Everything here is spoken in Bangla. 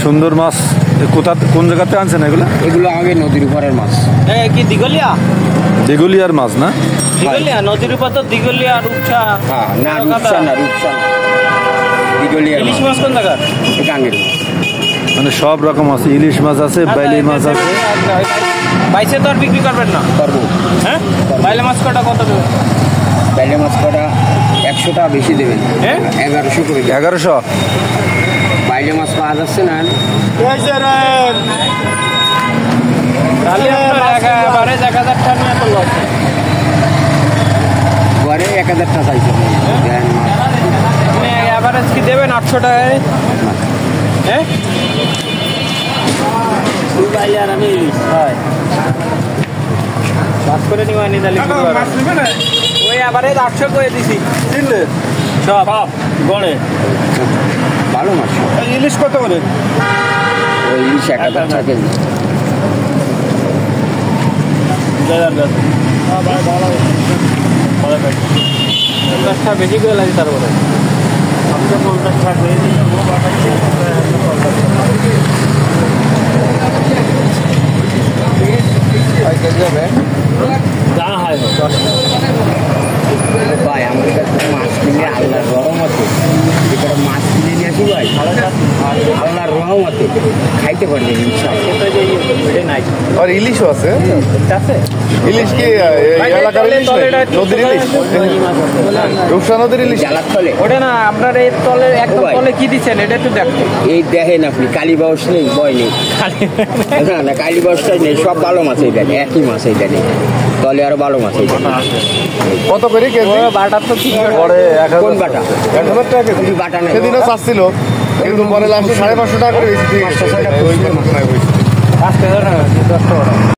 সুন্দর মাছ। কোন জায়গাতে আনছেন এগুলো? এগুলো আগে নদীর উপরের মাছ। কি দিগলিয়া? দিগলিয়ার মাছ না? দিগলিয়া নদীর উপর তো দিগলিয়া, রূপসা। হ্যাঁ, না রূপসা না, রূপসা দিগলিয়ার ইলিশ মাছ কোন জায়গার? গাঙ্গের। মানে সব রকম আছে, ইলিশ মাছ আছে, বাইলি মাছ আছে। বাইসে তো আর বিক্রি করবেন না? করবো। হ্যাঁ, বাইলে মাছ কটা কত দেবেন? বাইলে মাছ কটা 100 টাকা বেশি দেবেন। 1100 করে। 1100? বাইলে মাছ পাওয়া যাচ্ছে না। তাহলে আপনার একেবারে 1000 টাকা নিয়ে তো লস। ঘরে 1000 টাকা চাইছে। আপনি এভারেজ কি দেবেন 800 টাকায়? হ্যাঁ, বাইলে আর আমি ইলিশ হয় বাস করে নিবা নি। তাহলে ওই এভারেজ 800 করে দিছি। কিনলে সব গড়ে ভালো মাছ। ইলিশ কত করে? ওই ইলিশ 1000 টাকা কেজি। বেশি করে লাগে তারপরে 50 টাকা করে যা হয় ভাই আমার কাছে মাছ কিনে আল্লাহর রহমতে যেটা মাছ কিনে নিয়ে আসি ভাই, আল্লাহর রহমতে খাইতে পারবেন নাই। আর ইলিশও আছে? ইলিশ কি এলাকার ইলিশ? নদীর ইলিশ? রূপসা নদীর ইলিশ? জ্বালার তলে ওটা না, আপনার এই তলে একদম তলে কি দিচ্ছেন এটা একটু দেখেন। এই দেখেন আপনি, কালীবাউস নেই, বয় নেই। না না, কালীবাউসটাই নেই, সব ভালো মাছ এই দেন, একই মাছ এই দেন। তলে আরো ভালো মাছ এই দেন। কত করে কেজি? বাটা তো ঠিক পরে কোন বাটা? 1000 টাকা কেজি। বাটা নেই, সেদিনও চাচ্ছিল, কিন্তু পরে লাস্টে 550 টাকা করে বেশি। 500 টাকা